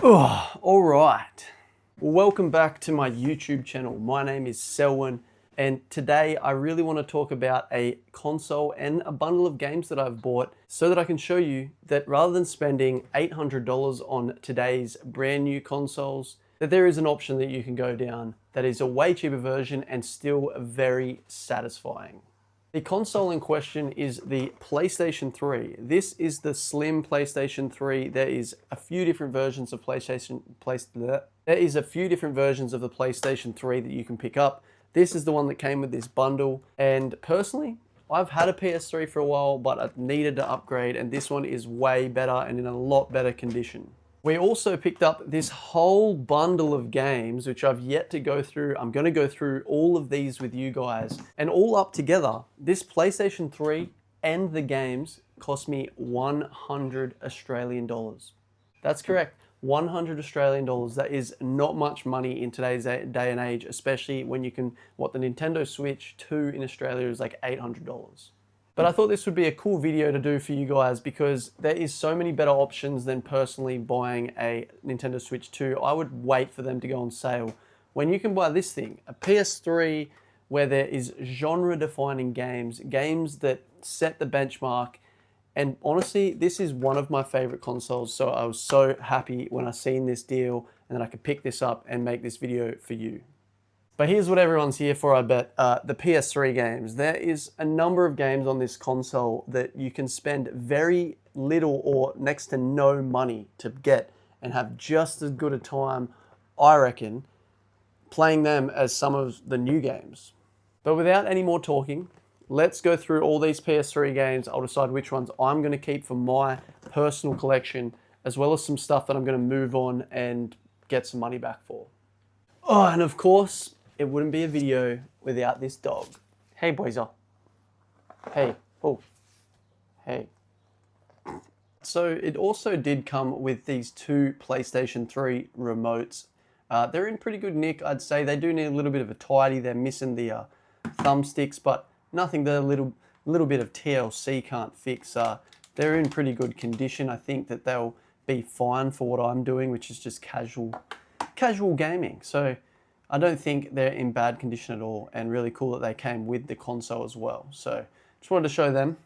Oh, all right. Well, welcome back to my YouTube channel. My name is Selwyn, and today I really want to talk about a console and a bundle of games that I've bought so that I can show you that rather than spending $800 on today's brand new consoles, that there is an option that you can go down that is a way cheaper version and still very satisfying. The console in question is the PlayStation 3. This is the slim PlayStation 3. There is a few different versions of There is a few different versions of the PlayStation 3 that you can pick up. This is the one that came with this bundle. And personally, I've had a PS3 for a while, but I needed to upgrade, and this one is way better and in a lot better condition. We also picked up this whole bundle of games, which I've yet to go through. I'm going to go through all of these with you guys. And all up together, this PlayStation 3 and the games cost me 100 Australian dollars. That's correct, 100 Australian dollars. That is not much money in today's day and age, especially when you can, what the Nintendo Switch 2 in Australia is like $800. But I thought this would be a cool video to do for you guys because there is so many better options than personally buying a Nintendo Switch 2. I would wait for them to go on sale. When you can buy this thing, a PS3 where there is genre-defining games, games that set the benchmark, and honestly, this is one of my favorite consoles, so I was so happy when I seen this deal and that I could pick this up and make this video for you. But here's what everyone's here for, I bet, the PS3 games. There is a number of games on this console that you can spend very little or next to no money to get and have just as good a time, I reckon, playing them as some of the new games. But without any more talking, let's go through all these PS3 games. I'll decide which ones I'm going to keep for my personal collection, as well as some stuff that I'm going to move on and get some money back for. Oh, and of course, it wouldn't be a video without this dog. Hey, boyser. Hey. Oh. Hey. So it also did come with these two PlayStation 3 remotes. They're in pretty good nick, I'd say. They do need a little bit of a tidy. They're missing the thumbsticks, but nothing that a little bit of TLC can't fix. They're in pretty good condition. I think that they'll be fine for what I'm doing, which is just casual gaming. So I don't think they're in bad condition at all, and really cool that they came with the console as well. So just wanted to show them.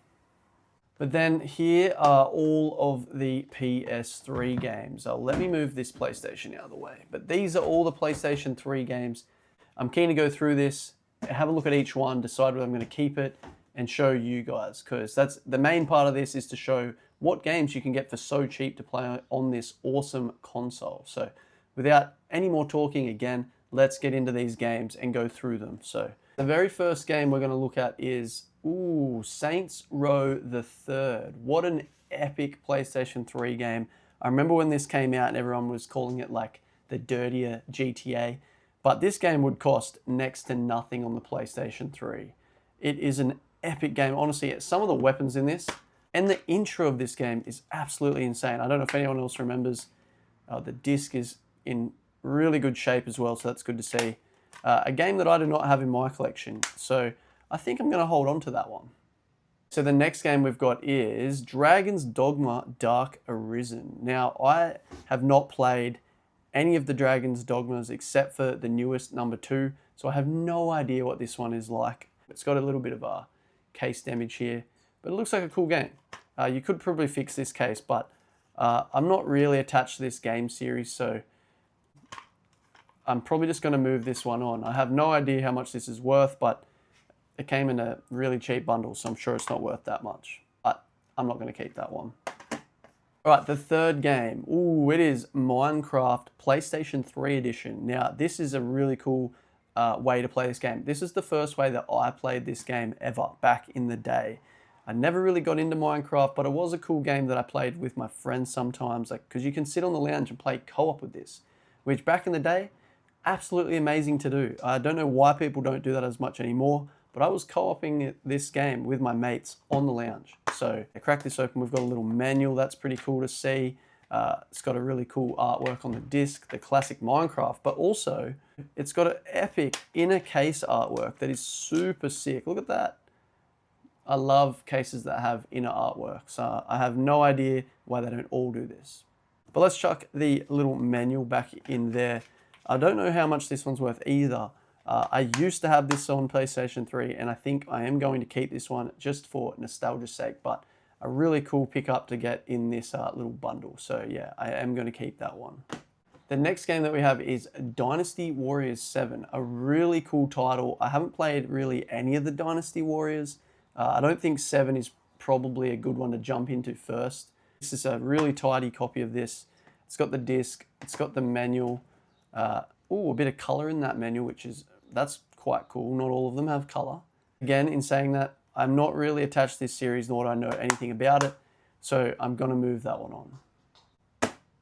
But then here are all of the PS3 games. Let me move this PlayStation out of the way. But these are all the PlayStation 3 games. I'm keen to go through this, have a look at each one, decide whether I'm going to keep it, and show you guys. Because that's the main part of this, is to show what games you can get for so cheap to play on this awesome console. So without any more talking, again, let's get into these games and go through them. So the very first game we're going to look at is, Saints Row the Third. What an epic PlayStation 3 game. I remember when this came out and everyone was calling it like the dirtier GTA, but this game would cost next to nothing on the PlayStation 3. It is an epic game. Honestly, some of the weapons in this and the intro of this game is absolutely insane. I don't know if anyone else remembers. The disc is in really good shape as well, so that's good to see. A game that I do not have in my collection, so I think I'm going to hold on to that one. So the next game we've got is Dragon's Dogma Dark Arisen. Now, I have not played any of the Dragon's Dogmas except for the newest number 2, so I have no idea what this one is like. It's got a little bit of case damage here, but it looks like a cool game. You could probably fix this case, but I'm not really attached to this game series, so I'm probably just going to move this one on. I have no idea how much this is worth, but it came in a really cheap bundle, so I'm sure it's not worth that much. But I'm not going to keep that one. All right, the third game. It is Minecraft PlayStation 3 edition. Now, this is a really cool way to play this game. This is the first way that I played this game ever, back in the day. I never really got into Minecraft, but it was a cool game that I played with my friends sometimes, because you can sit on the lounge and play co-op with this, which back in the day, absolutely amazing to do. I don't know why people don't do that as much anymore, but I was co-oping this game with my mates on the lounge. So I crack this open, we've got a little manual, that's pretty cool to see. It's got a really cool artwork on the disc, the classic Minecraft, but also it's got an epic inner case artwork that is super sick. Look at that. I love cases that have inner artwork, so I have no idea why they don't all do this. But let's chuck the little manual back in there. I don't know how much this one's worth either. I used to have this on PlayStation 3, and I think I am going to keep this one just for nostalgia's sake, but a really cool pickup to get in this little bundle. So yeah, I am going to keep that one. The next game that we have is Dynasty Warriors 7, a really cool title. I haven't played really any of the Dynasty Warriors. I don't think 7 is probably a good one to jump into first. This is a really tidy copy of this. It's got the disc, it's got the manual. A bit of color in that manual, that's quite cool. Not all of them have color. Again, in saying that, I'm not really attached to this series, nor do I know anything about it, so I'm gonna move that one on.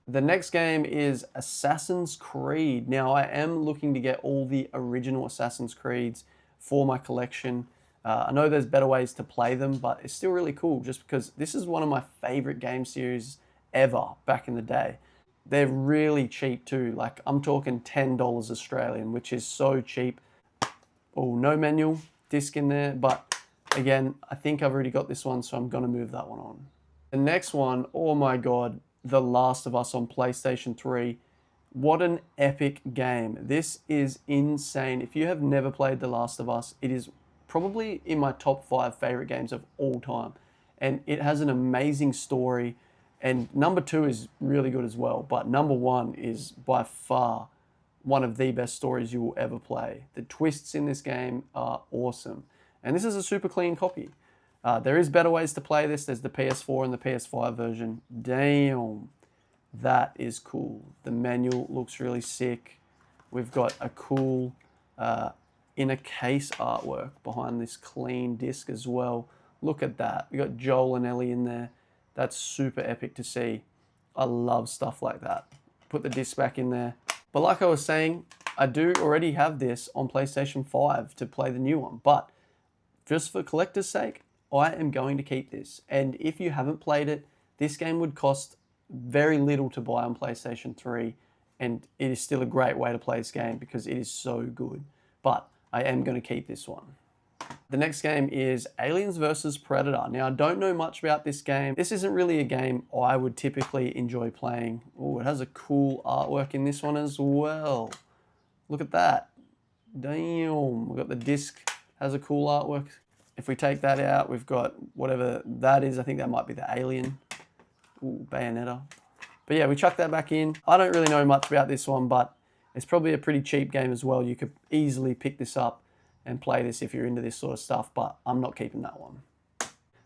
The next game is Assassin's Creed. Now, I am looking to get all the original Assassin's Creeds for my collection. I know there's better ways to play them, but it's still really cool just because this is one of my favorite game series ever back in the day. They're really cheap too. Like, I'm talking $10 Australian, which is so cheap. Oh, no manual, disc in there, but again, I think I've already got this one, so I'm gonna move that one on. The next one, oh my God, The Last of Us on PlayStation 3. What an epic game. This is insane. If you have never played The Last of Us, it is probably in my top 5 favorite games of all time. And it has an amazing story. And number 2 is really good as well. But number 1 is by far one of the best stories you will ever play. The twists in this game are awesome. And this is a super clean copy. There is better ways to play this. There's the PS4 and the PS5 version. Damn, that is cool. The manual looks really sick. We've got a cool inner case artwork behind this clean disc as well. Look at that. We got Joel and Ellie in there. That's super epic to see. I love stuff like that. Put the disc back in there. But like I was saying, I do already have this on PlayStation 5 to play the new one. But just for collector's sake, I am going to keep this. And if you haven't played it, this game would cost very little to buy on PlayStation 3. And it is still a great way to play this game because it is so good. But I am going to keep this one. The next game is Aliens vs Predator. Now, I don't know much about this game. This isn't really a game I would typically enjoy playing. Oh, it has a cool artwork in this one as well. Look at that. Damn. We've got the disc, has a cool artwork. If we take that out, we've got whatever that is. I think that might be the alien. Ooh, Bayonetta. But yeah, we chuck that back in. I don't really know much about this one, but it's probably a pretty cheap game as well. You could easily pick this up and play this if you're into this sort of stuff, but I'm not keeping that one.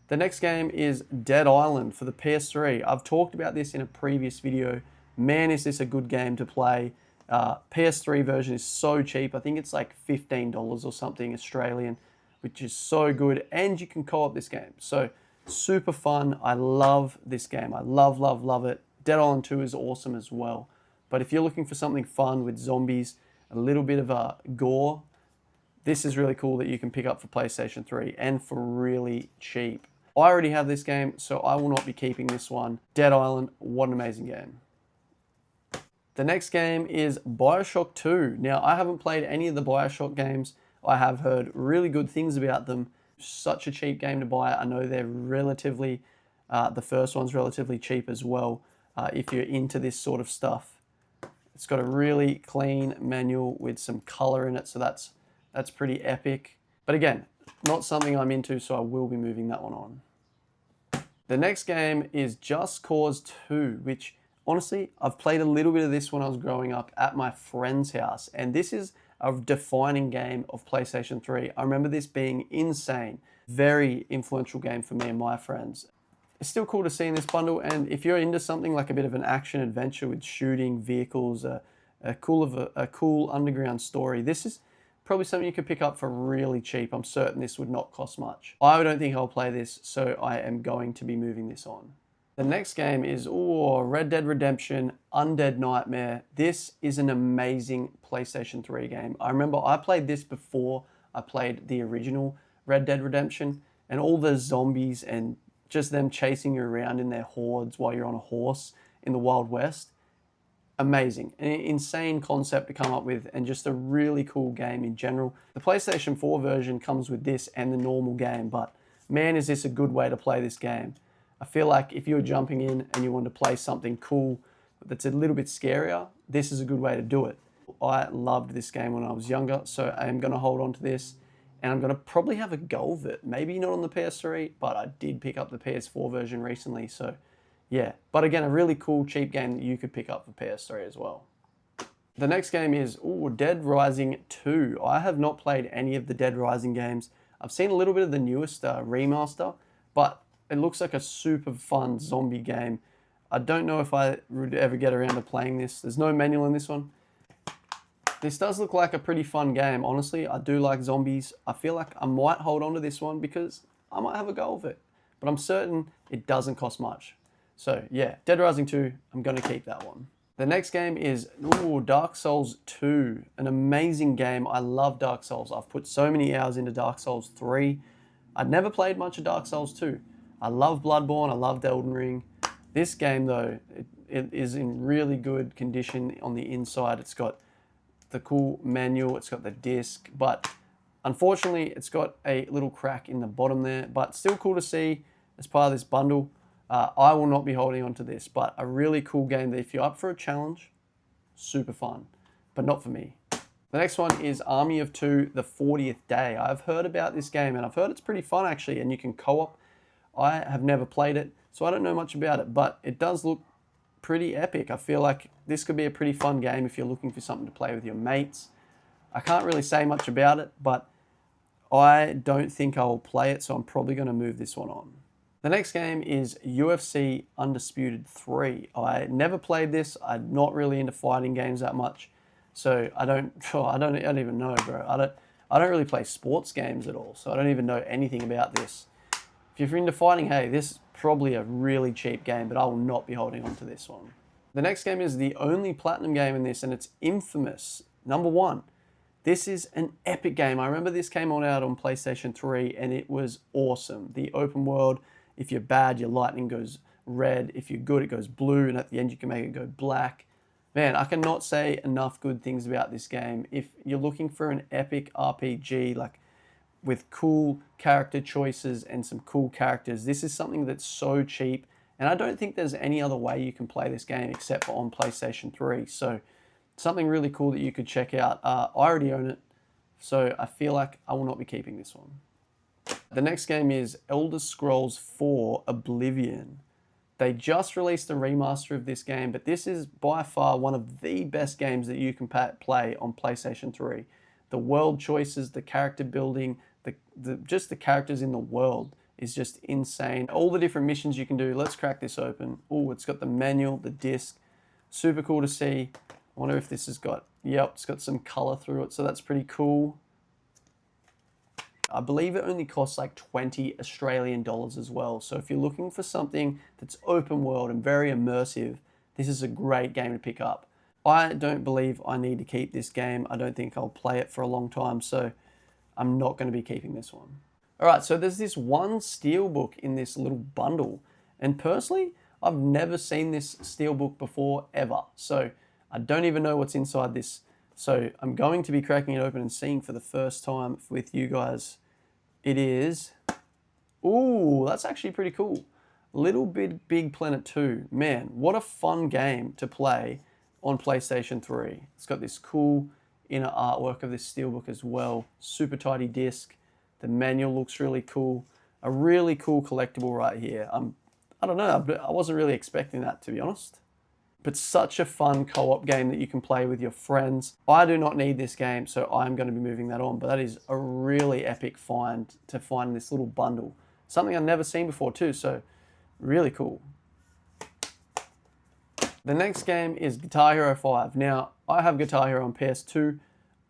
The next game is Dead Island for the PS3. I've talked about this in a previous video. Man, is this a good game to play. PS3 version is so cheap. I think it's like $15 or something Australian, which is so good, and you can co-op this game. So super fun. I love this game. I love, love, love it. Dead Island 2 is awesome as well. But if you're looking for something fun with zombies, a little bit of gore, this is really cool that you can pick up for PlayStation 3 and for really cheap. I already have this game, so I will not be keeping this one. Dead Island, what an amazing game. The next game is BioShock 2. Now, I haven't played any of the BioShock games. I have heard really good things about them. Such a cheap game to buy. I know they're relatively, the first one's relatively cheap as well, if you're into this sort of stuff. It's got a really clean manual with some color in it, so that's pretty epic. But again, not something I'm into, so I will be moving that one on. The next game is Just Cause 2, which honestly, I've played a little bit of this when I was growing up at my friend's house, and this is a defining game of PlayStation 3. I remember this being insane. Very influential game for me and my friends. It's still cool to see in this bundle, and if you're into something like a bit of an action adventure with shooting, vehicles, a cool underground story, this is probably something you could pick up for really cheap. I'm certain this would not cost much. I don't think I'll play this, so I am going to be moving this on. The next game is Red Dead Redemption Undead Nightmare. This is an amazing PlayStation 3 game. I remember I played this before I played the original Red Dead Redemption, and all the zombies and just them chasing you around in their hordes while you're on a horse in the Wild West. Amazing. An insane concept to come up with, and just a really cool game in general. The PlayStation 4 version comes with this and the normal game, but man, is this a good way to play this game. I feel like if you're jumping in and you want to play something cool, that's a little bit scarier, this is a good way to do it. I loved this game when I was younger, so I am going to hold on to this, and I'm going to probably have a go of it. Maybe not on the PS3, but I did pick up the PS4 version recently, so yeah. But again, a really cool, cheap game that you could pick up for PS3 as well. The next game is Dead Rising 2. I have not played any of the Dead Rising games. I've seen a little bit of the newest remaster, but it looks like a super fun zombie game. I don't know if I would ever get around to playing this. There's no manual in this one. This does look like a pretty fun game. Honestly, I do like zombies. I feel like I might hold on to this one because I might have a go of it. But I'm certain it doesn't cost much. So yeah, Dead Rising 2, I'm going to keep that one. The next game is Dark Souls 2. An amazing game. I love Dark Souls. I've put so many hours into Dark Souls 3. I'd never played much of Dark Souls 2. I love Bloodborne. I loved Elden Ring. This game, though, it is in really good condition on the inside. It's got the cool manual. It's got the disc. But unfortunately, it's got a little crack in the bottom there. But still cool to see as part of this bundle. I will not be holding on to this, but a really cool game that if you're up for a challenge, super fun, but not for me. The next one is Army of Two, The 40th Day. I've heard about this game and I've heard it's pretty fun actually, and you can co-op. I have never played it, so I don't know much about it, but it does look pretty epic. I feel like this could be a pretty fun game if you're looking for something to play with your mates. I can't really say much about it, but I don't think I'll play it, so I'm probably going to move this one on. The next game is UFC Undisputed 3. I never played this. I'm not really into fighting games that much, so I don't even know, bro. I don't really play sports games at all, so I don't even know anything about this. If you're into fighting, hey, this is probably a really cheap game, but I will not be holding on to this one. The next game is the only platinum game in this, and it's Infamous #1. This is an epic game. I remember this came out on PlayStation 3, and it was awesome. The open world. If you're bad, your lightning goes red. If you're good, it goes blue. And at the end, you can make it go black. Man, I cannot say enough good things about this game. If you're looking for an epic RPG, like with cool character choices and some cool characters, this is something that's so cheap. And I don't think there's any other way you can play this game except for on PlayStation 3. So something really cool that you could check out. I already own it, so I feel like I will not be keeping this one. The next game is Elder Scrolls 4 Oblivion. They just released a remaster of this game, but this is by far one of the best games that you can play on PlayStation 3. The world choices, the character building, just the characters in the world is just insane. All the different missions you can do. Let's crack this open. Oh, it's got the manual, the disc. Super cool to see. I wonder if this has got, yep, it's got some color through it, so that's pretty cool. I believe it only costs like 20 Australian dollars as well. So if you're looking for something that's open world and very immersive, this is a great game to pick up. I don't believe I need to keep this game. I don't think I'll play it for a long time, so I'm not going to be keeping this one. All right, so there's this one Steelbook in this little bundle. And personally, I've never seen this Steelbook before, ever. So I don't even know what's inside this. So I'm going to be cracking it open and seeing for the first time with you guys. It is, ooh, that's actually pretty cool. Little Big Planet 2. Man, what a fun game to play on PlayStation 3. It's got this cool inner artwork of this Steelbook as well. Super tidy disc. The manual looks really cool. A really cool collectible right here. I don't know, I wasn't really expecting that, to be honest. But such a fun co-op game that you can play with your friends. I do not need this game, so I'm going to be moving that on. But that is a really epic find to find this little bundle. Something I've never seen before too, so really cool. The next game is Guitar Hero 5. Now, I have Guitar Hero on PS2.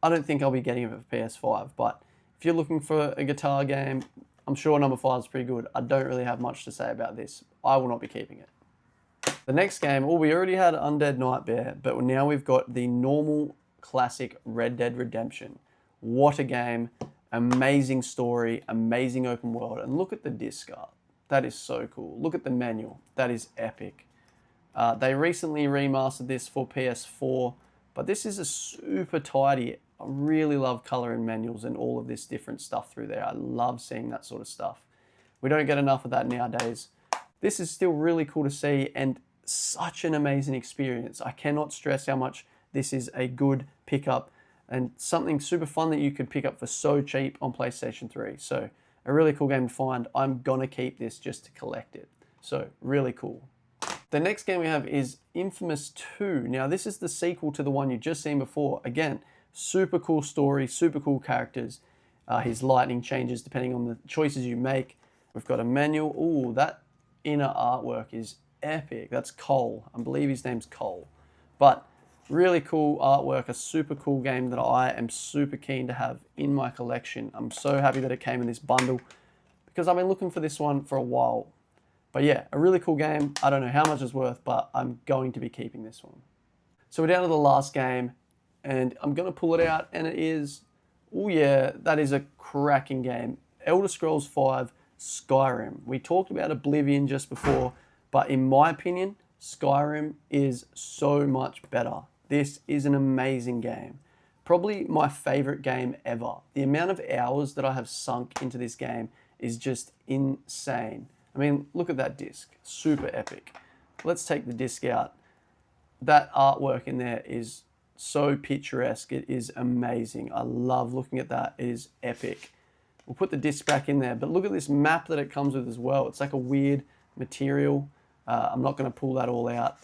I don't think I'll be getting it for PS5, but if you're looking for a guitar game, I'm sure number 5 is pretty good. I don't really have much to say about this. I will not be keeping it. The next game, we already had Undead Nightmare, but now we've got the normal classic Red Dead Redemption. What a game. Amazing story, amazing open world. And look at the disc art. That is so cool. Look at the manual. That is epic. They recently remastered this for PS4, but this is a super tidy. I really love color in manuals and all of this different stuff through there. I love seeing that sort of stuff. We don't get enough of that nowadays. This is still really cool to see, and such an amazing experience. I cannot stress how much this is a good pickup and something super fun that you could pick up for so cheap on PlayStation 3. So a really cool game to find. I'm gonna keep this just to collect it. So really cool. The next game we have is Infamous 2. Now this is the sequel to the one you just seen before. Again, super cool story, super cool characters. His lighting changes depending on the choices you make. We've got a manual. Ooh, that inner artwork is epic. That's Cole. I believe his name's Cole. But really cool artwork, a super cool game that I am super keen to have in my collection. I'm so happy that it came in this bundle because I've been looking for this one for a while. But yeah, a really cool game. I don't know how much it's worth, but I'm going to be keeping this one. So we're down to the last game and I'm going to pull it out and it is, oh yeah, that is a cracking game. Elder Scrolls V Skyrim. We talked about Oblivion just before, but in my opinion, Skyrim is so much better. This is an amazing game. Probably my favorite game ever. The amount of hours that I have sunk into this game is just insane. I mean, look at that disc, super epic. Let's take the disc out. That artwork in there is so picturesque. It is amazing. I love looking at that. It is epic. We'll put the disc back in there, but look at this map that it comes with as well. It's like a weird material. I'm not going to pull that all out.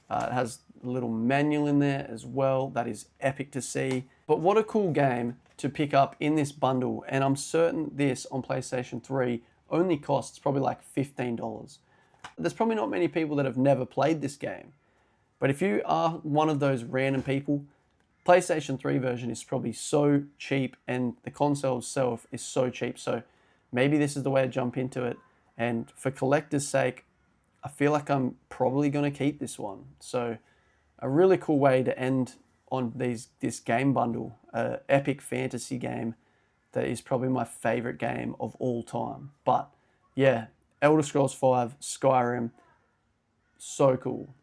It has a little manual in there as well. That is epic to see. But what a cool game to pick up in this bundle. And I'm certain this on PlayStation 3 only costs probably like $15. There's probably not many people that have never played this game. But if you are one of those random people, PlayStation 3 version is probably so cheap and the console itself is so cheap. So maybe this is the way to jump into it. And for collector's sake, I feel like I'm probably going to keep this one. So a really cool way to end on this game bundle, an epic fantasy game that is probably my favorite game of all time. But yeah, Elder Scrolls V, Skyrim, so cool.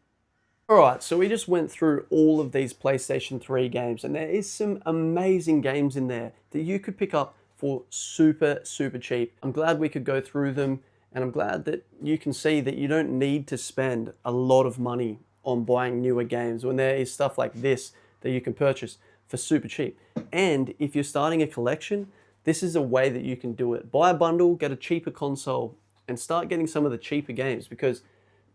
Alright, so we just went through all of these PlayStation 3 games and there is some amazing games in there that you could pick up for super, super cheap. I'm glad we could go through them and I'm glad that you can see that you don't need to spend a lot of money on buying newer games when there is stuff like this that you can purchase for super cheap. And if you're starting a collection, this is a way that you can do it. Buy a bundle, get a cheaper console, and start getting some of the cheaper games because,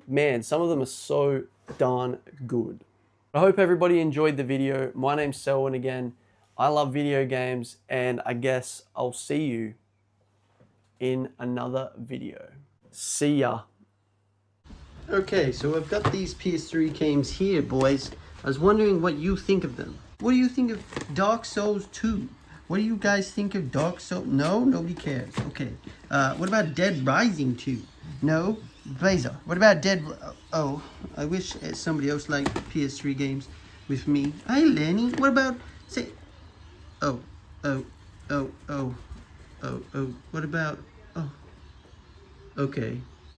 man, some of them are so darn good. I hope everybody enjoyed the video. My name's Selwyn again. I love video games, and I guess I'll see you in another video. See ya. Okay, so I've got these PS3 games here, boys. I was wondering what you think of them. What do you think of Dark Souls 2? What do you guys think of Dark Souls? No? Nobody cares. Okay. What about Dead Rising 2? No? Blazer. What about Dead... Oh, I wish somebody else liked PS3 games with me. Hi, Lenny. What about... Say... Oh. What about... Oh. Okay.